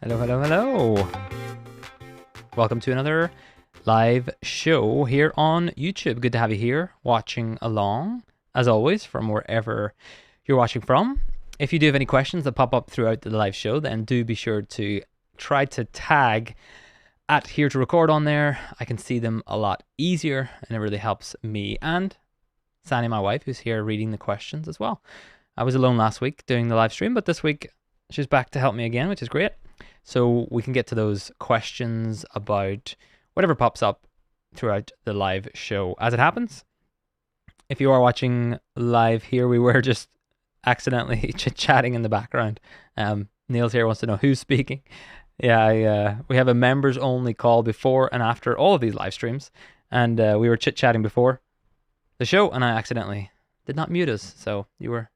Hello, hello, hello. Welcome to another live show here on YouTube. Good to have you here watching along, as always, from wherever you're watching from. If you do have any questions that pop up throughout the live show, then do be sure to try to tag at Here to Record on there. I can see them a lot easier, and it really helps me and Sani, my wife, who's here reading the questions as well. I was alone last week doing the live stream, but this week she's back to help me again, which is great. So we can get to those questions about whatever pops up throughout the live show as it happens. If you are watching live here, we were just accidentally chit-chatting in the background. Niels here wants to know who's speaking. Yeah, we have a members only call before and after all of these live streams. And we were chit-chatting before the show and I accidentally did not mute us. So you were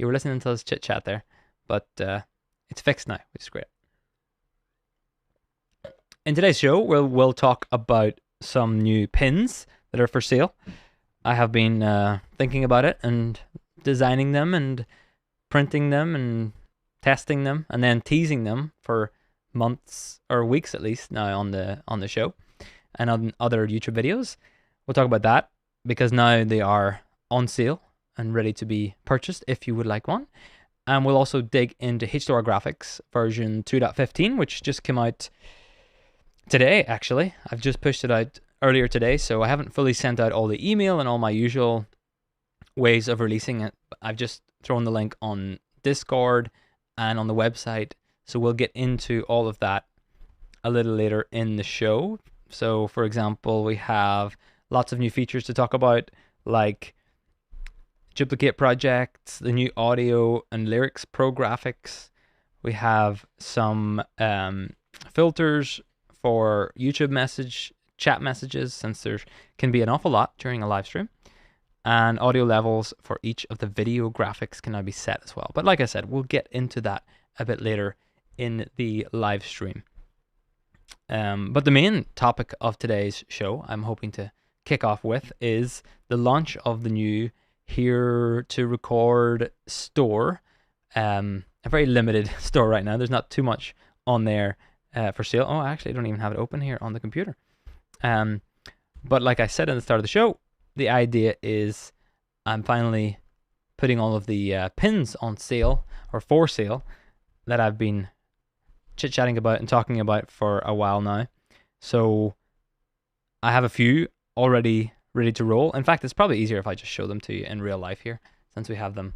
listening to us chit-chat there. But it's fixed now, which is great. In today's show, we'll talk about some new pins that are for sale. I have been thinking about it and designing them and printing them and testing them and then teasing them for months or weeks at least now on the show and on other YouTube videos. We'll talk about that because now they are on sale and ready to be purchased if you would like one. And we'll also dig into H2R Graphics version 2.15, which just came out today, actually. I've just pushed it out earlier today, so I haven't fully sent out all the email and all my usual ways of releasing it. I've just thrown the link on Discord and on the website, so we'll get into all of that a little later in the show. So, for example, we have lots of new features to talk about, like duplicate projects, the new audio and lyrics pro graphics. We have some filters for YouTube chat messages, since there can be an awful lot during a live stream, and audio levels for each of the video graphics can now be set as well. But like I said, we'll get into that a bit later in the live stream. But the main topic of today's show I'm hoping to kick off with is the launch of the new Here to Record store. A very limited store right now. There's not too much on there for sale. Oh, actually, I don't even have it open here on the computer. But like I said in the start of the show, the idea is I'm finally putting all of the pins on sale or for sale that I've been chit-chatting about and talking about for a while now. So I have a few already ready to roll. In fact, it's probably easier if I just show them to you in real life here, since we have them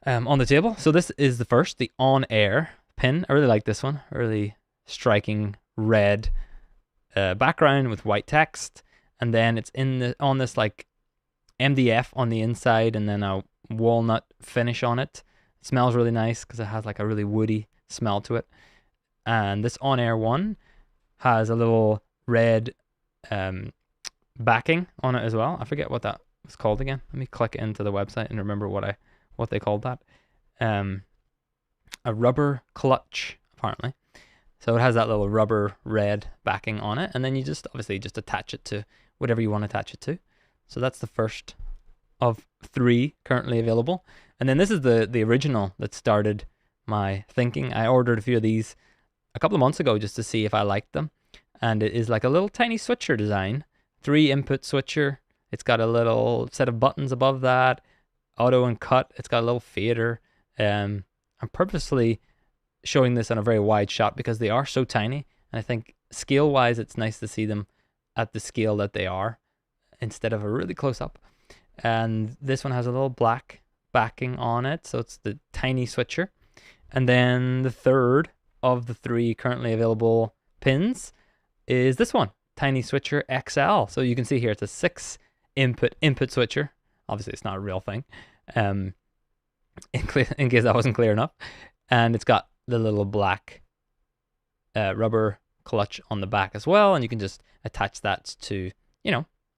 on the table. So this is the first, the on-air pin. I really like this one. Really striking red background with white text, and then it's on this like MDF on the inside, and then a walnut finish on it. It smells really nice because it has like a really woody smell to it. And this on-air one has a little red backing on it as well. I forget what that was called again. Let me click into the website and remember what they called that. A rubber clutch, apparently. So it has that little rubber red backing on it, and then you just obviously just attach it to whatever you want to attach it to. So that's the first of 3 currently available. And then this is the original that started my thinking. I ordered a few of these a couple of months ago just to see if I liked them. And it is like a little tiny switcher design, 3 input switcher. It's got a little set of buttons above that, auto and cut. It's got a little fader. I'm purposely showing this on a very wide shot because they are so tiny, and I think scale wise it's nice to see them at the scale that they are instead of a really close up. And this one has a little black backing on it, so it's the tiny switcher. And then the third of the 3 currently available pins is this one, tiny switcher XL. So you can see here it's a 6 input switcher. Obviously it's not a real thing, in case that wasn't clear enough. And it's got the little black rubber clutch on the back as well, and you can just attach that to,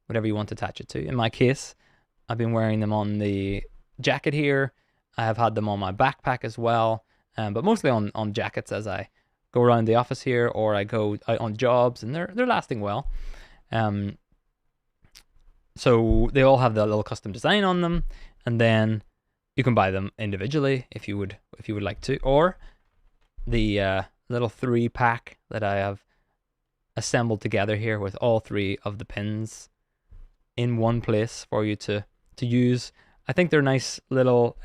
whatever you want to attach it to. In my case, I've been wearing them on the jacket here. I have had them on my backpack as well, but mostly on jackets as I go around the office here, or I go out on jobs, and they're lasting well. So they all have the little custom design on them, and then you can buy them individually if you would like to, or the little 3-pack that I have assembled together here with all 3 of the pins in one place for you to use. I think they're nice little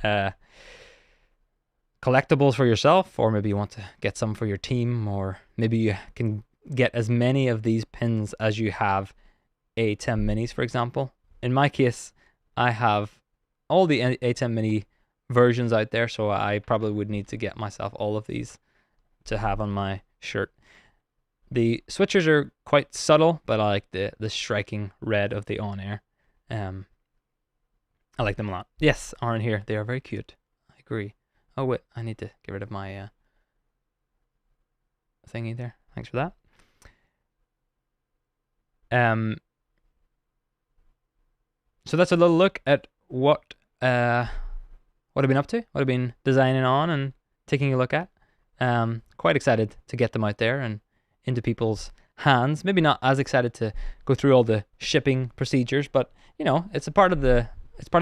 collectibles for yourself, or maybe you want to get some for your team, or maybe you can get as many of these pins as you have A10 minis, for example. In my case, I have all the A10 mini versions out there, so I probably would need to get myself all of these to have on my shirt. The switchers are quite subtle, but I like the striking red of the On Air. I like them a lot. Yes, Aaron here. They are very cute. I agree. Oh wait, I need to get rid of my thingy there. Thanks for that. So that's a little look at what I've been up to, what I've been designing on and taking a look at. Quite excited to get them out there and into people's hands. Maybe not as excited to go through all the shipping procedures, but you know, it's part of the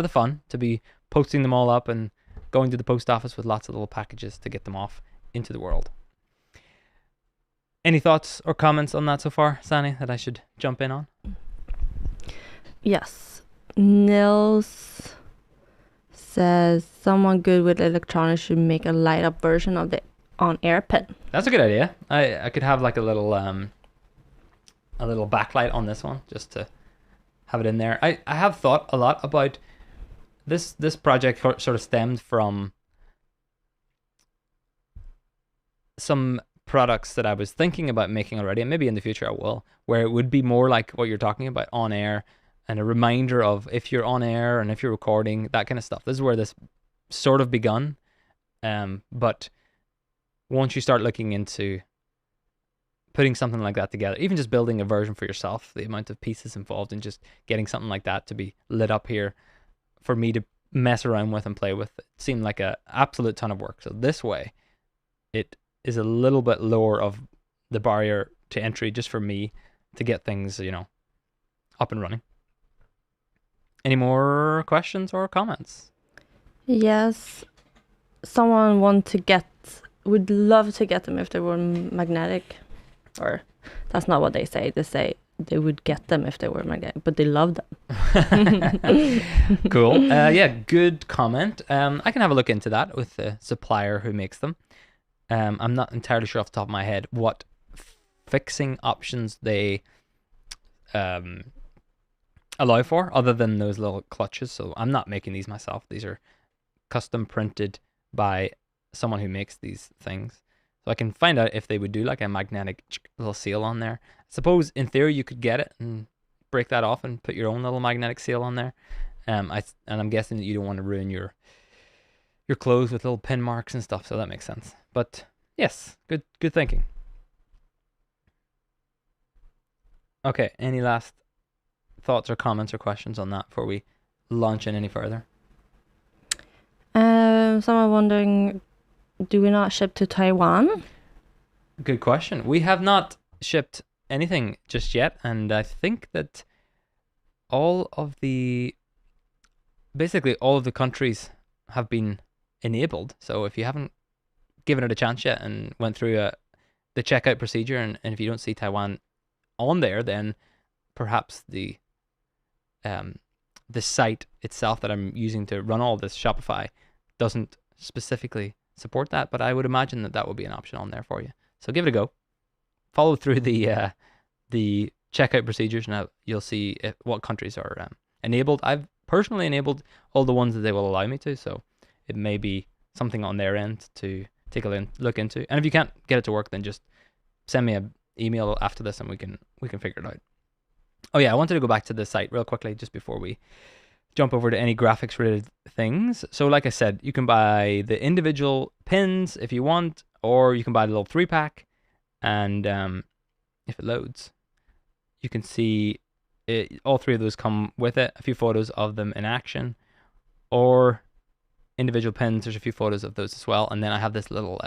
fun to be posting them all up and going to the post office with lots of little packages to get them off into the world. Any thoughts or comments on that so far, Sani, that I should jump in on? Yes. Nils says someone good with electronics should make a light up version of the On Air pen. That's a good idea. I could have like a little backlight on this one just to have it in there. I have thought a lot about this project. Sort of stemmed from some products that I was thinking about making already, and maybe in the future I will, where it would be more like what you're talking about, on air, and a reminder of if you're on air and if you're recording, that kind of stuff. This is where this sort of begun, but once you start looking into putting something like that together, even just building a version for yourself, the amount of pieces involved in just getting something like that to be lit up here for me to mess around with and play with, it seemed like an absolute ton of work. So this way, it is a little bit lower of the barrier to entry just for me to get things, you know, up and running. Any more questions or comments? Yes. Someone would love to get them if they were magnetic. Or that's not what they say. They say they would get them if they were magnetic, but they love them. Cool. Yeah, good comment. I can have a look into that with the supplier who makes them. I'm not entirely sure off the top of my head what fixing options they allow for other than those little clutches. So I'm not making these myself. These are custom printed by someone who makes these things. So I can find out if they would do like a magnetic little seal on there. I suppose in theory you could get it and break that off and put your own little magnetic seal on there. And I'm guessing that you don't want to ruin your clothes with little pin marks and stuff, so that makes sense. But yes, good thinking. Okay, any last thoughts or comments or questions on that before we launch in any further? Someone wondering, do we not ship to Taiwan? Good question. We have not shipped anything just yet, and I think that basically all of the countries have been enabled. So if you haven't given it a chance yet and went through the checkout procedure, and if you don't see Taiwan on there, then perhaps the site itself that I'm using to run all this, Shopify, doesn't specifically support that, but I would imagine that would be an option on there for you. So give it a go. Follow through the checkout procedures, and you'll see what countries are enabled. I've personally enabled all the ones that they will allow me to, so it may be something on their end to take a look into. And if you can't get it to work, then just send me an email after this, and we can figure it out. Oh yeah, I wanted to go back to the site real quickly just before we jump over to any graphics related things. So like I said, you can buy the individual pins if you want, or you can buy the little 3-pack, and if it loads, you can see it, all 3 of those come with it, a few photos of them in action, or individual pins, there's a few photos of those as well. And then I have this little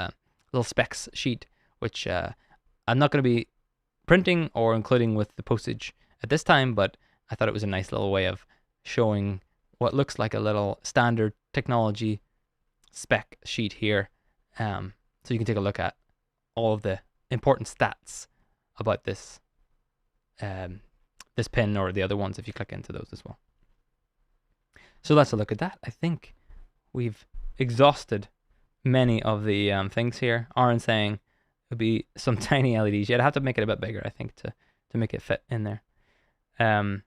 specs sheet, which I'm not going to be printing or including with the postage at this time, but I thought it was a nice little way of showing what looks like a little standard technology spec sheet here. So you can take a look at all of the important stats about this this pin or the other ones if you click into those as well. So let's look at that. I think we've exhausted many of the things here. Aaron saying it would be some tiny LEDs. You'd have to make it a bit bigger, I think, to make it fit in there. I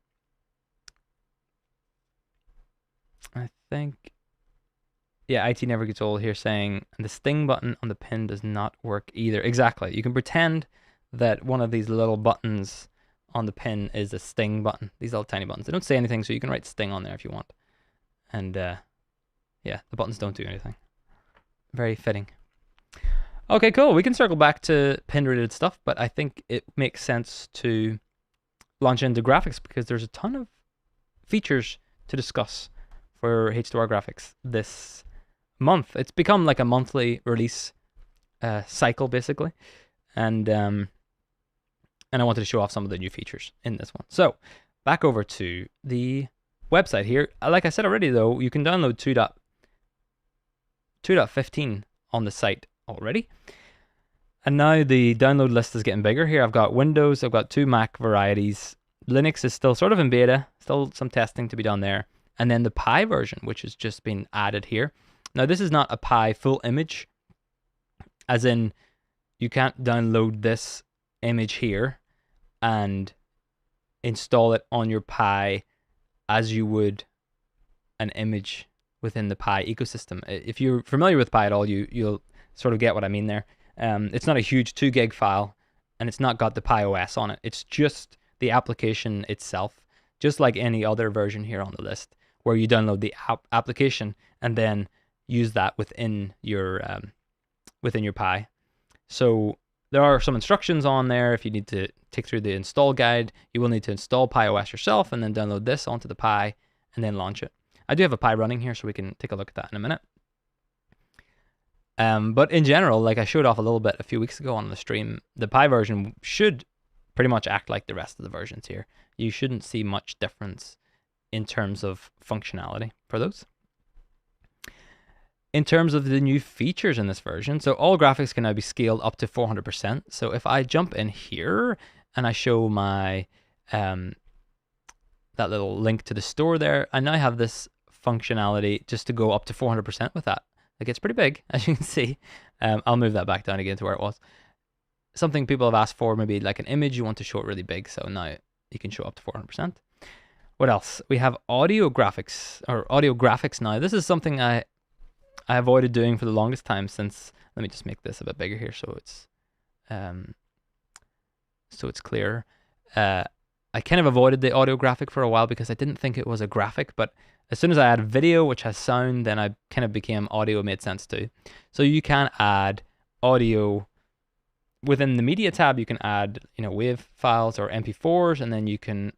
think, yeah, IT never gets old here saying the sting button on the pin does not work either. Exactly. You can pretend that one of these little buttons on the pin is a sting button. These little tiny buttons. They don't say anything, so you can write sting on there if you want. And yeah, the buttons don't do anything. Very fitting. Okay, cool. We can circle back to pin-related stuff, but I think it makes sense to launch into graphics because there's a ton of features to discuss for H2R Graphics this month. It's become like a monthly release cycle, basically. And I wanted to show off some of the new features in this one. So back over to the website here. Like I said already, though, you can download 2.15 on the site already. And now the download list is getting bigger here. I've got Windows, I've got 2 Mac varieties. Linux is still sort of in beta, still some testing to be done there. And then the Pi version, which has just been added here. Now, this is not a Pi full image, as in you can't download this image here and install it on your Pi as you would an image within the Pi ecosystem. If you're familiar with Pi at all, you'll sort of get what I mean there. It's not a huge 2 gig file, and it's not got the Pi OS on it. It's just the application itself, just like any other version here on the list, where you download the application and then use that within your Pi. So there are some instructions on there. If you need to take through the install guide, you will need to install Pi OS yourself and then download this onto the Pi and then launch it. I do have a Pi running here, so we can take a look at that in a minute. But in general, like I showed off a little bit a few weeks ago on the stream, the Pi version should pretty much act like the rest of the versions here. You shouldn't see much difference in terms of functionality for those. In terms of the new features in this version, so all graphics can now be scaled up to 400%. So if I jump in here and I show my that little link to the store there, I now have this functionality just to go up to 400% with that. It gets pretty big, as you can see. I'll move that back down again to where it was. Something people have asked for, maybe like an image, you want to show it really big, so now you can show up to 400%. What else? We have audio graphics, or audio graphics now. This is something I avoided doing for the longest time since, let me just make this a bit bigger here so it's clearer. I kind of avoided the audio graphic for a while because I didn't think it was a graphic, but as soon as I add video, which has sound, then I kind of became audio made sense too. So you can add audio within the media tab. You can add, WAV files or MP4s, and then you can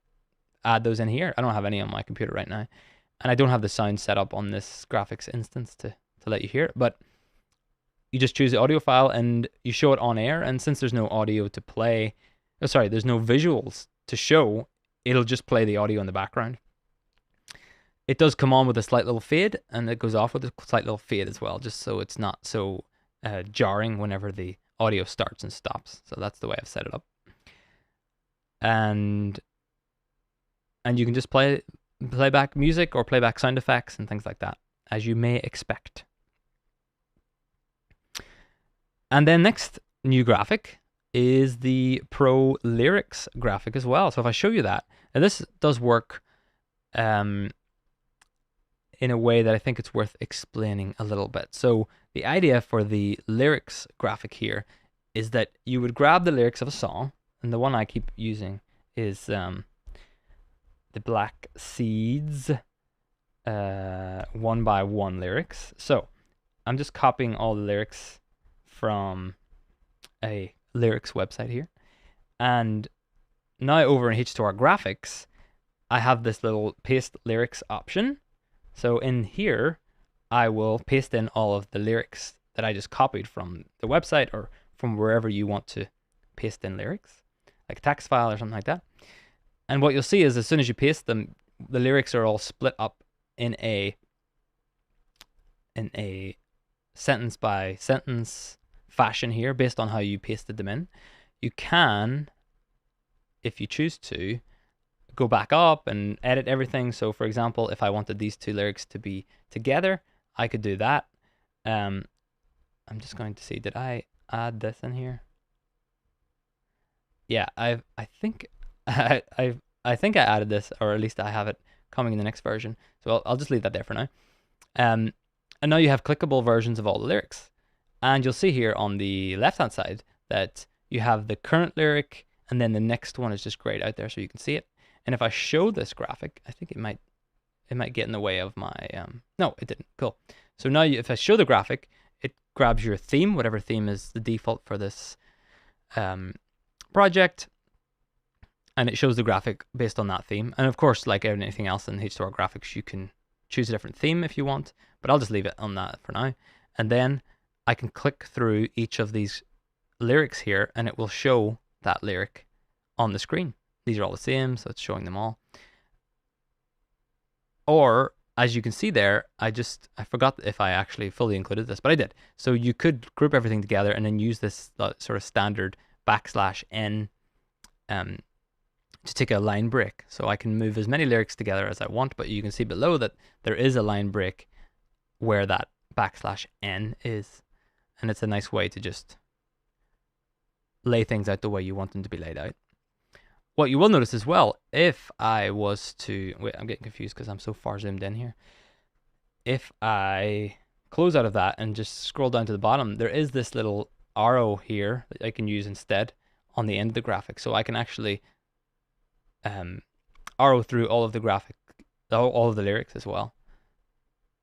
add those in here. I don't have any on my computer right now, and I don't have the sound set up on this graphics instance to let you hear it, but you just choose the audio file and you show it on air, and since there's no audio to play, there's no visuals to show, it'll just play the audio in the background. It does come on with a slight little fade, and it goes off with a slight little fade as well, just so it's not so jarring whenever the audio starts and stops. So that's the way I've set it up. And you can just play back music or play back sound effects and things like that, as you may expect. And then next new graphic is the Pro Lyrics graphic as well. So if I show you that, and this does work in a way that I think it's worth explaining a little bit. So the idea for the lyrics graphic here is that you would grab the lyrics of a song, and the one I keep using is the Black Seeds 1x1 lyrics. So I'm just copying all the lyrics from a lyrics website here, and now over in H2R Graphics I have this little paste lyrics option. So in here I will paste in all of the lyrics that I just copied from the website or from wherever you want to paste in lyrics, like a text file or something like that. And what you'll see is as soon as you paste them, the lyrics are all split up in a sentence by sentence fashion here based on how you pasted them in. You can, if you choose to, go back up and edit everything. So for example, if I wanted these two lyrics to be together, I could do that. I'm just going to see, did I add this in here? Yeah, I think I think I added this, or at least I have it coming in the next version. So I'll just leave that there for now. And now you have clickable versions of all the lyrics. And you'll see here on the left-hand side that you have the current lyric, and then the next one is just grayed out there so you can see it. And if I show this graphic, I think it might get in the way of my, no, it didn't. Cool. So now if I show the graphic, it grabs your theme, whatever theme is the default for this project, and it shows the graphic based on that theme. And of course, like anything else in H2R Graphics, you can choose a different theme if you want, but I'll just leave it on that for now. And then I can click through each of these lyrics here, and it will show that lyric on the screen. These are all the same, so it's showing them all. Or, as you can see there, I forgot if I actually fully included this, but I did. So you could group everything together and then use this sort of standard \n to take a line break. So I can move as many lyrics together as I want, but you can see below that there is a line break where that \n is. And it's a nice way to just lay things out the way you want them to be laid out. What you will notice as well, if I was to, wait, I'm getting confused because I'm so far zoomed in here. If I close out of that and just scroll down to the bottom, there is this little arrow here that I can use instead on the end of the graphic. So I can actually arrow through all of the all of the lyrics as well.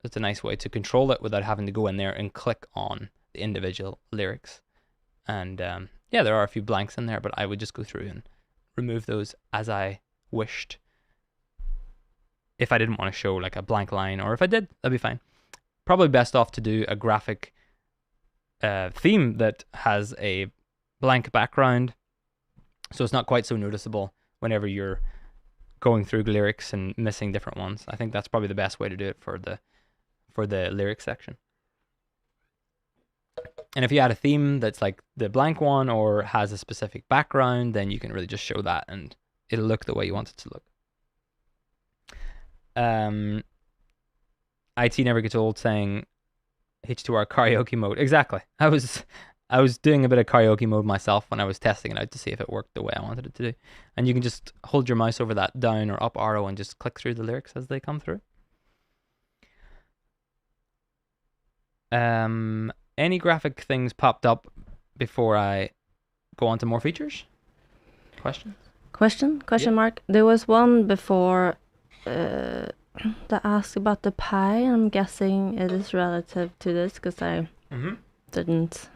It's a nice way to control it without having to go in there and click on the individual lyrics. And yeah, there are a few blanks in there, but I would just go through and remove those as I wished. If I didn't want to show like a blank line, or if I did, that'd be fine. Probably best off to do a graphic theme that has a blank background, so it's not quite so noticeable whenever you're going through lyrics and missing different ones. I think that's probably the best way to do it for the lyric section. And if you add a theme that's like the blank one or has a specific background, then you can really just show that and it'll look the way you want it to look. IT never gets old saying H2R karaoke mode. Exactly. I was doing a bit of karaoke mode myself when I was testing it out to see if it worked the way I wanted it to do. And you can just hold your mouse over that down or up arrow and just click through the lyrics as they come through. Any graphic things popped up before I go on to more features? Questions? Question Yeah. mark. There was one before that asked about the pie. I'm guessing it is relative to this because I didn't.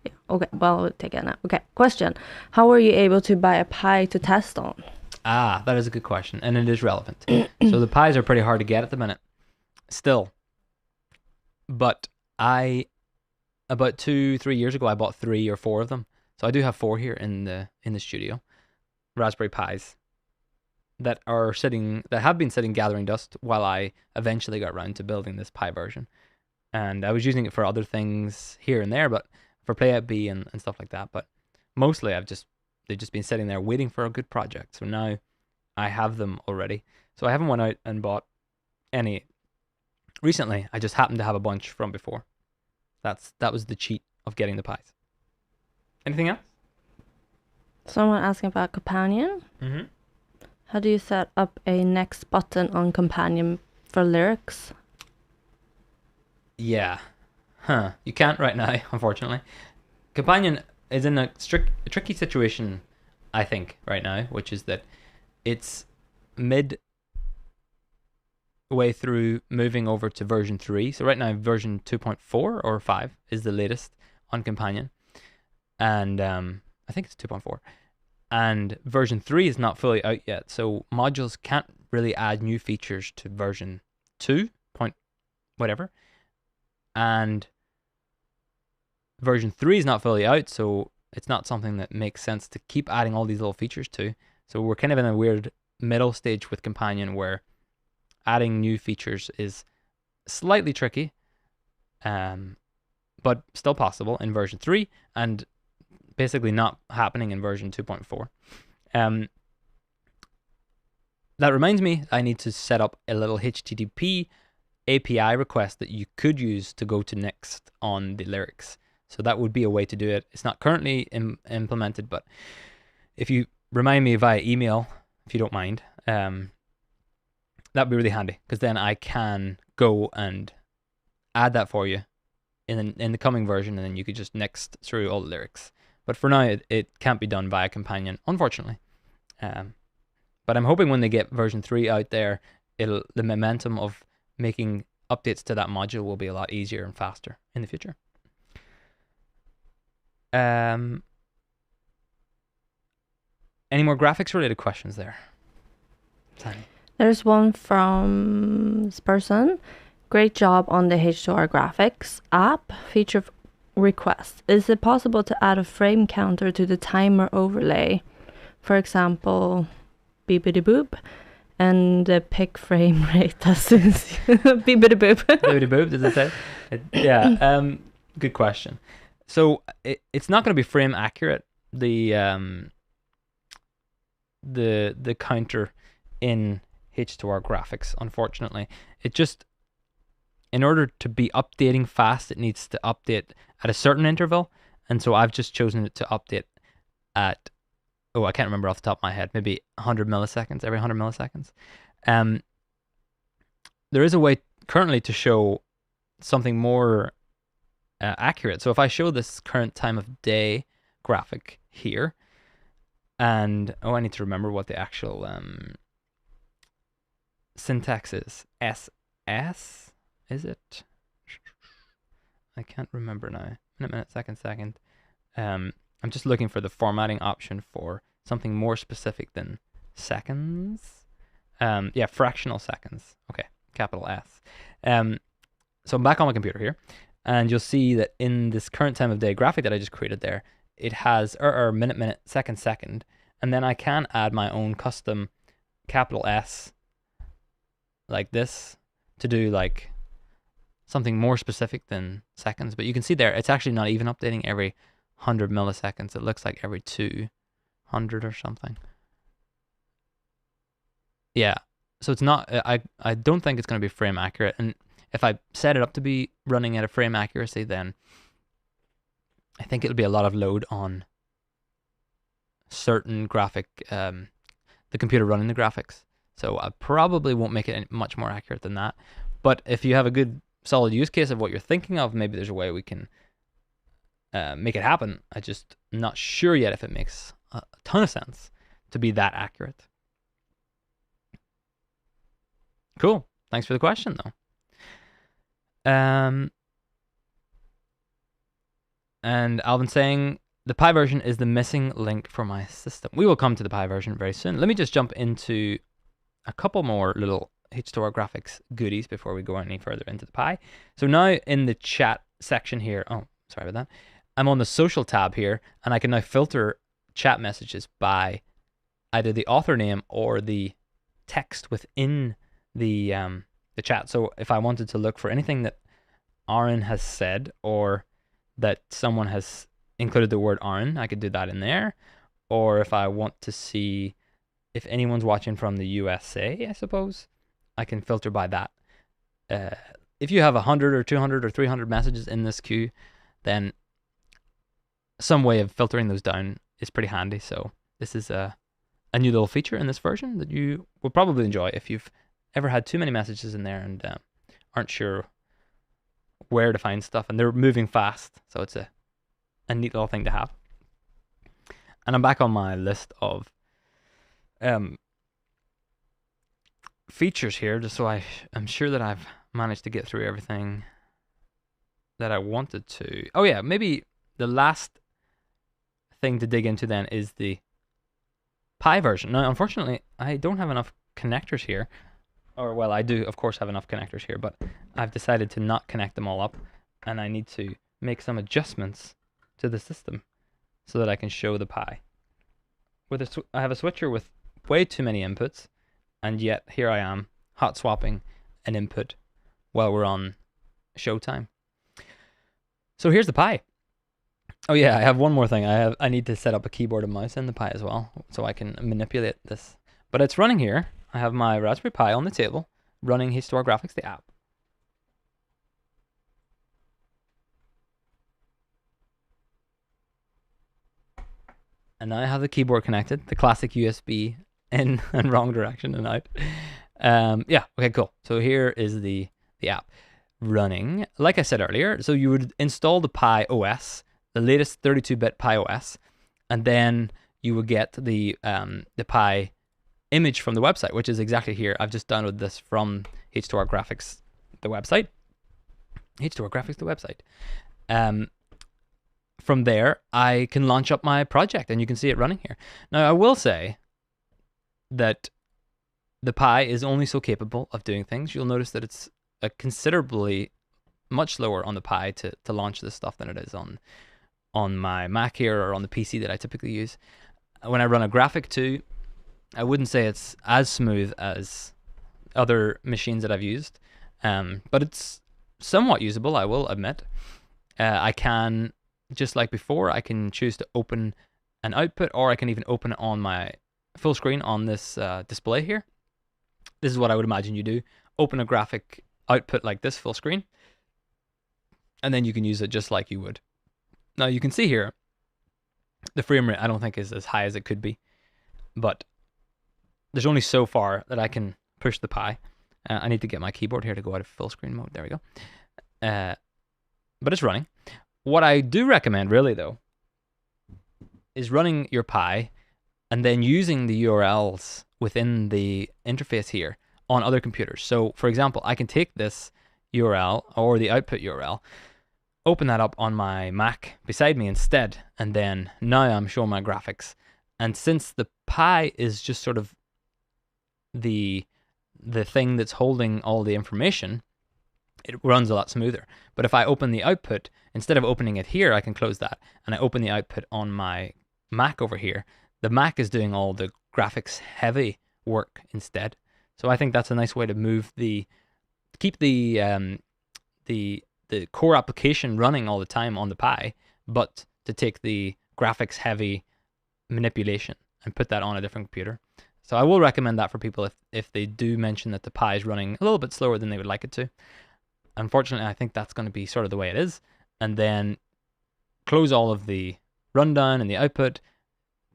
Yeah. Okay, well, we'll take it now. Okay, question. How were you able to buy a pie to test on? Ah, that is a good question, and it is relevant. So the pies are pretty hard to get at the minute, still. But about 2-3 years ago, I bought 3 or 4 of them. So I do have 4 here in the studio. Raspberry Pis that have been sitting gathering dust while I eventually got around to building this Pi version. And I was using it for other things here and there, but for Playout B and stuff like that. But mostly they've just been sitting there waiting for a good project. So now I have them already. So I haven't went out and bought any recently. I just happened to have a bunch from before. That was the cheat of getting the pies. Anything else? Someone asking about Companion. Mm-hmm. How do you set up a next button on Companion for lyrics? Yeah. You can't right now, unfortunately. Companion is in a tricky situation, I think, right now, which is that it's midway through moving over to version 3. So right now, version 2.4 or 5 is the latest on Companion. And I think it's 2.4. And version 3 is not fully out yet. So modules can't really add new features to version 2. Whatever. And version 3 is not fully out, so it's not something that makes sense to keep adding all these little features to. So we're kind of in a weird middle stage with Companion where adding new features is slightly tricky, but still possible in version 3 and basically not happening in version 2.4. That reminds me, I need to set up a little HTTP API request that you could use to go to next on the lyrics. So that would be a way to do it. It's not currently implemented, but if you remind me via email, if you don't mind, that'd be really handy, because then I can go and add that for you in the coming version, and then you could just next through all the lyrics. But for now, it can't be done via Companion, unfortunately. But I'm hoping when they get version 3 out there, the momentum of making updates to that module will be a lot easier and faster in the future. Any more graphics related questions there? Tiny. There's one from this person. Great job on the H2R Graphics app. Feature request. Is it possible to add a frame counter to the timer overlay? For example, beepity boop, and pick frame rate as soon as beepity boop. Beepity boop, does it say? Yeah, good question. So it's not going to be frame accurate, the counter in H2R Graphics, unfortunately. It just, in order to be updating fast, it needs to update at a certain interval, and so I've just chosen it to update at, I can't remember off the top of my head, maybe 100 milliseconds, every 100 milliseconds. There is a way currently to show something more accurate. So if I show this current time of day graphic here, and I need to remember what the actual syntax is. SS, is it? I can't remember now. Minute, second. I'm just looking for the formatting option for something more specific than seconds. Yeah, fractional seconds. Okay, capital S. So I'm back on my computer here, and you'll see that in this current time of day graphic that I just created there, it has minute, second, and then I can add my own custom capital S like this to do like something more specific than seconds. But you can see there, it's actually not even updating every 100 milliseconds. It looks like every 200 or something. Yeah, so it's not, I don't think it's going to be frame accurate. And if I set it up to be running at a frame accuracy, then I think it'll be a lot of load on certain graphic, the computer running the graphics. So I probably won't make it much more accurate than that. But if you have a good solid use case of what you're thinking of, maybe there's a way we can make it happen. I'm just not sure yet if it makes a ton of sense to be that accurate. Cool. Thanks for the question, though. And Alvin saying, the Pi version is the missing link for my system. We will come to the Pi version very soon. Let me just jump into a couple more little H2R Graphics goodies before we go any further into the Pi. So now in the chat section here, sorry about that. I'm on the social tab here, and I can now filter chat messages by either the author name or the text within the chat. So if I wanted to look for anything that Aaron has said, or that someone has included the word Aaron, I could do that in there. Or if I want to see if anyone's watching from the USA, I suppose, I can filter by that. If you have 100 or 200 or 300 messages in this queue, then some way of filtering those down is pretty handy. So this is a new little feature in this version that you will probably enjoy if you've ever had too many messages in there and aren't sure where to find stuff, and they're moving fast. So it's a neat little thing to have. And I'm back on my list of features here, just so I'm sure that I've managed to get through everything that I wanted to. Oh yeah, maybe the last thing to dig into then is the Pi version. Now, unfortunately, I don't have enough connectors here. Or, well, I do, of course, have enough connectors here, but I've decided to not connect them all up, and I need to make some adjustments to the system so that I can show the Pi. I have a switcher with way too many inputs, and yet here I am hot swapping an input while we're on showtime. So here's the Pi. Oh yeah, I have one more thing. I need to set up a keyboard and mouse in the Pi as well, so I can manipulate this. But it's running here. I have my Raspberry Pi on the table, running H2R Graphics, the app. And now I have the keyboard connected, the classic USB in and wrong direction and out. Yeah, okay, cool. So here is the app running. Like I said earlier, so you would install the Pi OS, the latest 32-bit Pi OS, and then you would get the Pi image from the website, which is exactly here. I've just downloaded this from H2R Graphics, the website. H2R Graphics, the website. From there, I can launch up my project, and you can see it running here. Now, I will say that the Pi is only so capable of doing things. You'll notice that it's considerably much slower on the Pi to launch this stuff than it is on my Mac here or on the PC that I typically use. When I run a graphic too, I wouldn't say it's as smooth as other machines that I've used, but it's somewhat usable, I will admit. I can, just like before, I can choose to open an output, or I can even open it on my full screen on this display here. This is what I would imagine you do. Open a graphic output like this, full screen, and then you can use it just like you would. Now you can see here, the frame rate I don't think is as high as it could be, but there's only so far that I can push the Pi. I need to get my keyboard here to go out of full screen mode. There we go. But it's running. What I do recommend really though is running your Pi and then using the URLs within the interface here on other computers. So for example, I can take this URL or the output URL, open that up on my Mac beside me instead, and then now I'm showing my graphics. And since the Pi is just sort of the thing that's holding all the information, it runs a lot smoother. But if I open the output, instead of opening it here, I can close that, and I open the output on my Mac over here, the Mac is doing all the graphics heavy work instead. So I think that's a nice way to keep the core application running all the time on the Pi, but to take the graphics heavy manipulation and put that on a different computer. So I will recommend that for people if they do mention that the Pi is running a little bit slower than they would like it to. Unfortunately, I think that's going to be sort of the way it is. And then close all of the rundown and the output,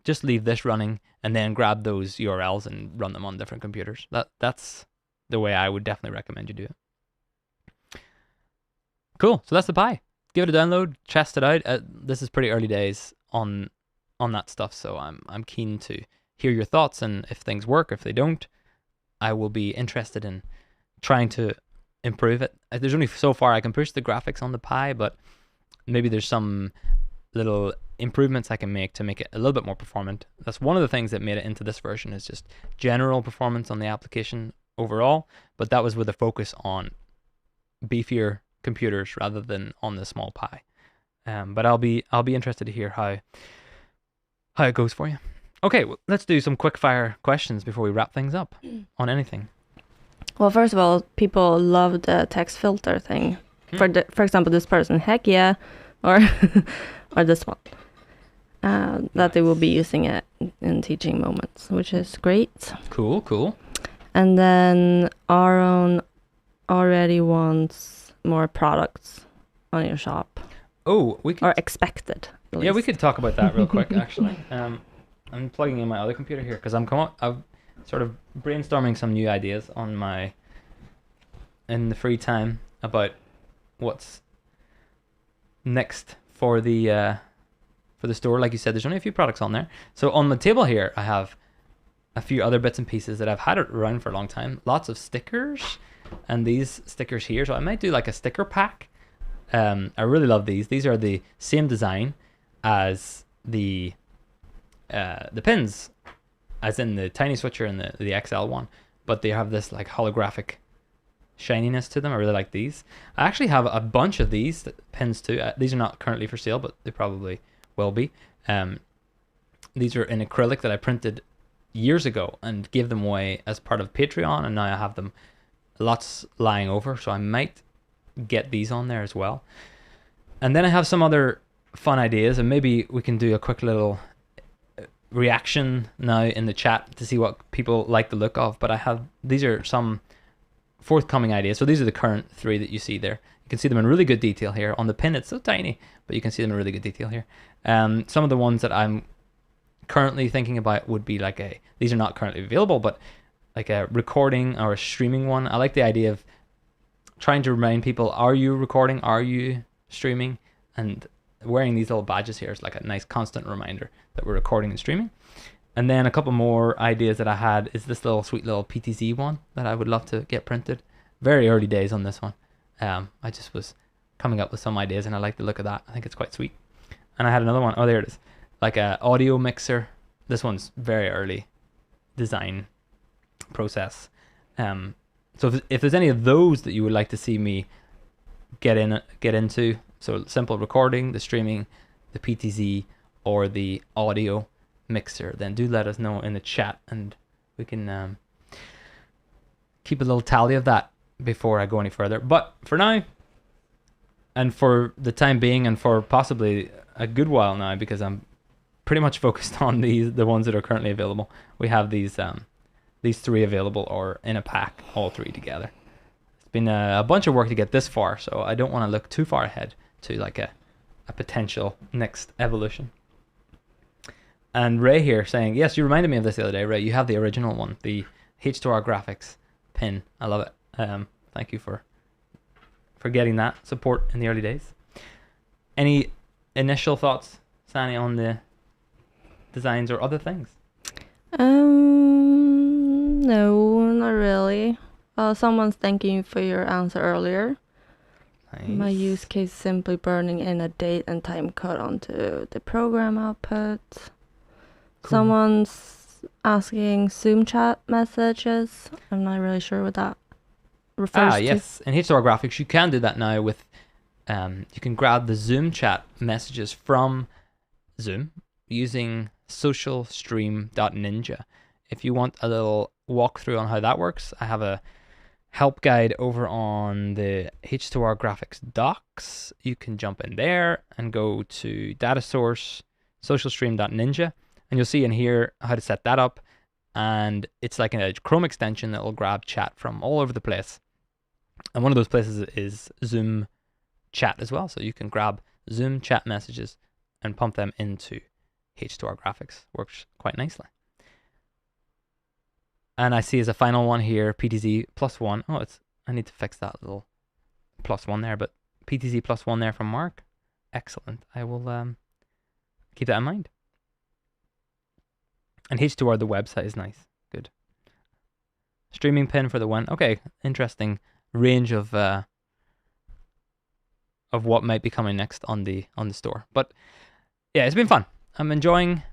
just leave this running, and then grab those URLs and run them on different computers. That's the way I would definitely recommend you do it. Cool, so that's the Pi. Give it a download, test it out. This is pretty early days on that stuff, so I'm keen to hear your thoughts, and if things work, if they don't, I will be interested in trying to improve it. There's only so far I can push the graphics on the Pi, but maybe there's some little improvements I can make to make it a little bit more performant. That's one of the things that made it into this version, is just general performance on the application overall, but that was with a focus on beefier computers rather than on the small Pi. But I'll be interested to hear how it goes for you. Okay, well, let's do some quick fire questions before we wrap things up on anything. Well, first of all, people love the text filter thing. For example, this person, heck yeah, or or this one. That they will be using it in teaching moments, which is great. Cool. And then Aaron already wants more products on your shop. Oh, we could, or expected. Yeah, we could talk about that real quick actually. I'm plugging in my other computer here because I'm sort of brainstorming some new ideas in the free time about what's next for the store. Like you said, there's only a few products on there. So on the table here, I have a few other bits and pieces that I've had around for a long time. Lots of stickers, and these stickers here. So I might do like a sticker pack. I really love these. These are the same design as the pins, as in the tiny switcher and the XL one, but they have this like holographic shininess to them. I really like these. I actually have a bunch of these pins too. These are not currently for sale, but they probably will be. These are in acrylic that I printed years ago and gave them away as part of Patreon, and now I have them lots lying over, so I might get these on there as well. And then I have some other fun ideas, and maybe we can do a quick little reaction now in the chat to see what people like the look of. But these are some forthcoming ideas. So these are the current 3 that you see there. You can see them in really good detail here. On the pin, it's so tiny, but you can see them in really good detail here. Some of the ones that I'm currently thinking about would be like these are not currently available, but like a recording or a streaming one. I like the idea of trying to remind people, are you recording? Are you streaming? And wearing these little badges here is like a nice constant reminder that we're recording and streaming. And then a couple more ideas that I had is this little sweet little PTZ one that I would love to get printed. Very early days on this one. I just was coming up with some ideas and I like the look of that. I think it's quite sweet. And I had another one. Oh, there it is. Like a audio mixer. This one's very early design process. So if there's any of those that you would like to see me get into, so simple recording, the streaming, the PTZ, or the audio mixer, then do let us know in the chat and we can keep a little tally of that before I go any further. But for now, and for the time being, and for possibly a good while now, because I'm pretty much focused on the ones that are currently available, we have these 3 available, or in a pack, all 3 together. It's been a bunch of work to get this far, so I don't want to look too far ahead to like a potential next evolution. And Ray here saying, yes, you reminded me of this the other day, Ray. You have the original one, the H2R Graphics pin. I love it. Thank you for getting that support in the early days. Any initial thoughts, Sani, on the designs or other things? No, not really. Someone's thanking you for your answer earlier. Nice. My use case is simply burning in a date and time code onto the program output. Cool. Someone's asking Zoom chat messages. I'm not really sure what that refers to. Yes. In H2R Graphics, you can do that now with, you can grab the Zoom chat messages from Zoom using socialstream.ninja. If you want a little walkthrough on how that works, I have a help guide over on the H2R Graphics docs. You can jump in there and go to data source, socialstream.ninja, and you'll see in here how to set that up. And it's like a Chrome extension that will grab chat from all over the place. And one of those places is Zoom chat as well. So you can grab Zoom chat messages and pump them into H2R Graphics. Works quite nicely. And I see as a final one here, PTZ +1. Oh, I need to fix that little +1 there, but PTZ +1 there from Mark. Excellent. I will keep that in mind. And H2R, the website is nice. Good. Streaming pin for the one. Okay, interesting range of what might be coming next on the store. But yeah, it's been fun. I'm enjoying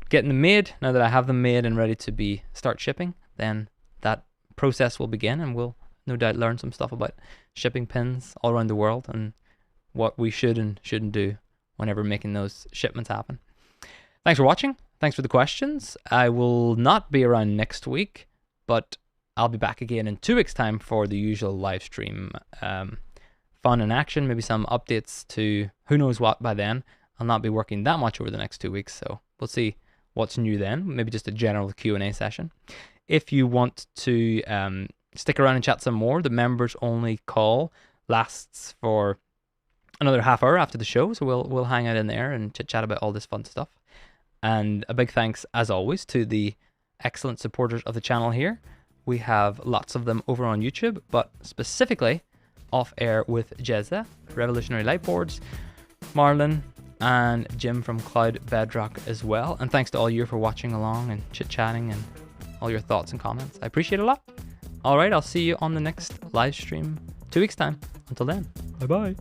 getting them made. Now that I have them made and ready to start shipping, then that process will begin, and we'll no doubt learn some stuff about shipping pins all around the world and what we should and shouldn't do whenever making those shipments happen. Thanks for watching. Thanks for the questions. I will not be around next week, but I'll be back again in 2 weeks' time for the usual live stream fun and action, maybe some updates to who knows what by then. I'll not be working that much over the next 2 weeks, so we'll see what's new then. Maybe just a general Q&A session. If you want to stick around and chat some more, the members only call lasts for another half hour after the show, so we'll hang out in there and chit chat about all this fun stuff. And a big thanks, as always, to the excellent supporters of the channel here. We have lots of them over on YouTube, but specifically off air with Jezza, Revolutionary Lightboards, Marlon, and Jim from Cloud Bedrock as well. And thanks to all you for watching along and chit-chatting and all your thoughts and comments. I appreciate it a lot. All right, I'll see you on the next live stream 2 weeks' time. Until then, bye-bye.